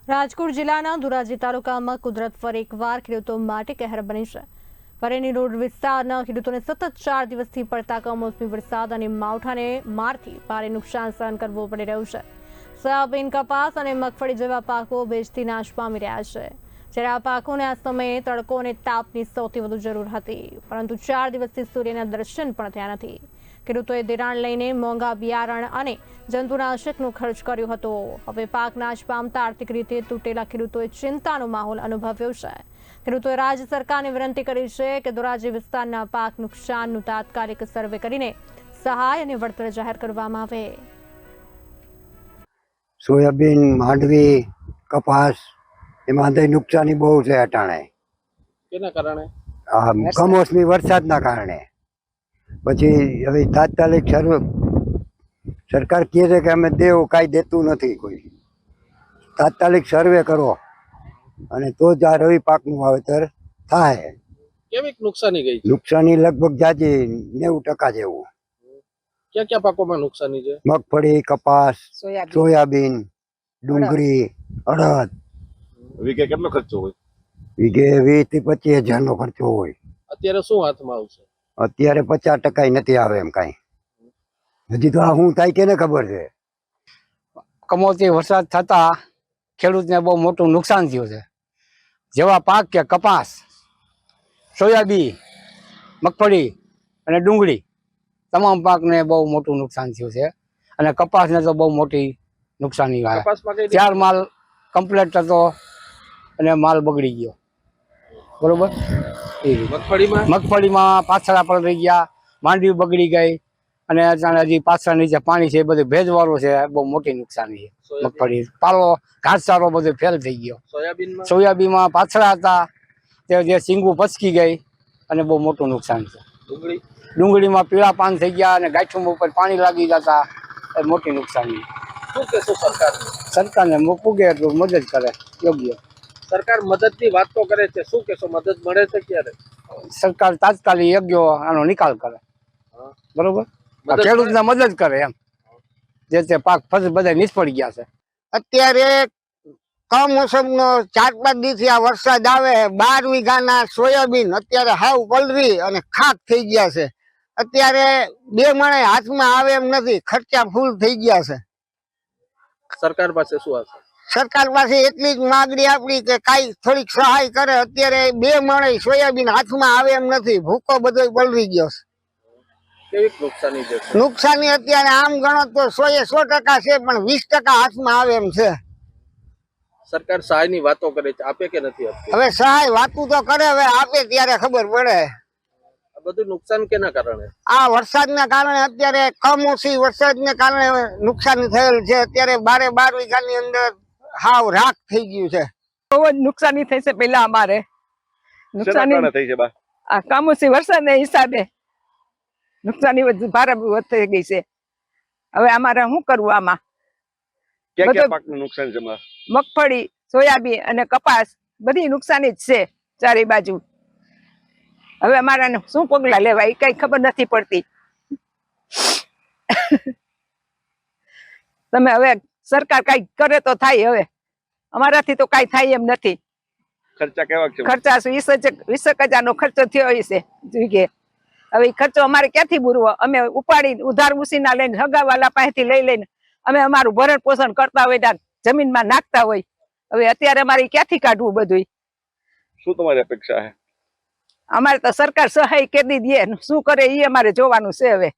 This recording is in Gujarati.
રાજકોટ જિલ્લાના ધોરાજી તાલુકામાં કુદરત ફરી એકવાર ખેડૂતો માટે કહેર બની છે। પરેની રોડ વિસ્તારના ખેડૂતોને સતત 4 દિવસથી પડતા કમોસમી વરસાદ અને માવઠાને મારથી ભારે નુકસાન સહન કરવું પડી રહ્યું છે। સોયાબીન, કપાસ અને મગફળી જેવા પાકો ભેજથી નાશ પામી રહ્યા છે, જ્યારે આ પાકોને આ સમયે તડકો અને તાપની સૌથી વધુ જરૂર હતી, પરંતુ 4 દિવસથી સૂર્યના દર્શન પણ થયા નથી। ખેડૂતોએ ધિરાણ લઈને મોંઘા બિયારણ અને જંતુનાશકનો ખર્ચ કર્યો હતો। હવે પાક નાશ પામતા આર્થિક રીતે તૂટેલા ખેડૂતોએ ચિંતાનો માહોલ અનુભવ્યો છે। ખેડૂતોએ રાજ્ય સરકારને વિનંતી કરી છે કે ધોરાજી વિસ્તારના પાક નુકસાનનું તાત્કાલિક સર્વે કરીને સહાય અને વળતર જાહેર કરવામાં આવે। સોયાબીન, માંડવી, કપાસ એમાં નુકસાની બહુ છે અટાણે। કેના કારણે? કમોસમી વરસાદના કારણે। પછી હવે તાત્કાલિક સરકાર કહે છે કે અમે દેવું, કાંઈ દેતું નથી કોઈ। તાત્કાલિક સર્વે કરો અને તો જ આ રવિ પાકનું વાવેતર થાય। કેવી નુકસાની ગઈ છે? નુકસાની લગભગ જાજી 90% જેવું। ક્યાં ક્યાં પાકોમાં નુકસાની છે? મગફળી, કપાસ, સોયાબીન, ડુંગળી, અડદ। વીઘે કેટલો ખર્ચો હોય? વીઘે 20 થી 25 હજારનો ખર્ચો હોય। અત્યારે શું હાથમાં આવશે? અત્યારે 50% નથી આવે એમ કાંઈ। હજી તો આ શું થાય કેને ખબર છે। કમોસમી વરસાદ થતા ખેડૂતને બહુ મોટું નુકસાન થયું છે। જેવા પાક કે કપાસ, સોયાબીન, મગફળી અને ડુંગળી તમામ પાકને બહુ મોટું નુકસાન થયું છે। અને કપાસને તો બહુ મોટી નુકસાની આવે। કપાસમાં કઈ ચાર માલ કમ્પ્લીટ હતો અને માલ બગડી ગયો, બરોબર। મગફળીમાં પાછળ પડી ગયા, માંડવી બગડી ગઈ અને હજી પાછળ નીચે પાણી છે એ બધું ભેજવાળું છે, બહુ મોટી નુકસાની છે। મગફળી પાલો ઘાસચારો બધો ફેલ થઈ ગયો। સોયાબીનમાં પાછળ હતા તે જે સિંગું પચકી ગઈ અને બહુ મોટું નુકસાન છે। ડુંગળીમાં પીળા પાન થઈ ગયા અને ગાંઠું ઉપર પાણી લાગી જતા એ મોટી નુકસાની। શું કહેશો સરકારને પૂગે એટલું મદદ કરે યોગ્ય। સરકાર મદદની વાત તો કરે છે, શું કહેશો? મદદ મળે છે ક્યારે? સરકાર તાત્કાલિક યોગ્ય આનો નિકાલ કરે, બરોબર। ખેડૂતને મદદ કરે એમ, જે તે પાક ફસલ બધા નિષ્ફળ ગયા છે। અત્યારે કમોસમનો 4-5 દિવસથી આ વરસાદ આવે, 12 વીઘાના સોયાબીન અત્યારે હાવ પલરી અને ખાક થઈ ગયા છે। અત્યારે 2 મણે હાથમાં આવે એમ નથી, ખર્ચા ફૂલ થઈ ગયા છે। સરકાર પાસે શું આશા? સરકાર પાસે એટલી જ માગણી આપણી કે કાંઈ થોડીક સહાય કરે। અત્યારે 2 મણે સોયાબીન હાથમાં આવે એમ નથી, ભૂકો બધો પલરી ગયો છે। કેવી નુકસાની છે? નુકસાની અત્યારે આમ ગણો તો 100% છે, પણ 20% હાથમાં આવે એમ છે। સરકાર સહાયની વાતો કરે છે, આપે કે નથી આપતી? હવે સહાય વાતું તો કરે, હવે આપે ત્યારે ખબર પડે। આ બધું નુકસાન કેના કારણે? આ વરસાદના કારણે અત્યારે કમોસમી વરસાદને કારણે નુકસાન થયેલ છે। અત્યારે 12 વીઘાની અંદર હાવ રાખ થઈ ગયું છે। બહુ જ નુકસાની થઈ છે। પેલા અમારે નુકસાની થઈ છે બા? આ કમોસમી વરસાદના હિસાબે નુકસાની ભારે થઈ ગઈ છે। હવે અમારે શું કરવું આમાં? ક્યાં ક્યાં પાકનું નુકસાન છે? મગફળી, સોયાબીન અને કપાસ બધી નુકસાની જ છે ચારે બાજુ। હવે અમારે શું પગલા લેવા એ કઈ ખબર નથી પડતી। તમે હવે સરકાર કઈ કરે તો થાય, હવે અમારાથી તો કઈ થાય એમ નથી। ખર્ચા કેવા છે? ખર્ચા 20,000 નો ખર્ચો થયો હશે વીઘે। હવે ખર્ચો અમારે ક્યાંથી પૂરવો? અમે ઉપાડીને ઉધાર ઉસીના લઈને હગાવાલા પાસેથી લઈ લઈને અમે અમારું ભરણ પોષણ કરતા હોય, જમીનમાં નાખતા હોય। હવે અત્યારે અમારે ક્યાંથી કાઢવું બધું? શું તમારી અપેક્ષા છે? અમારે તો સરકાર સહાય કેદી દે, શું કરે એ અમારે જોવાનું છે હવે।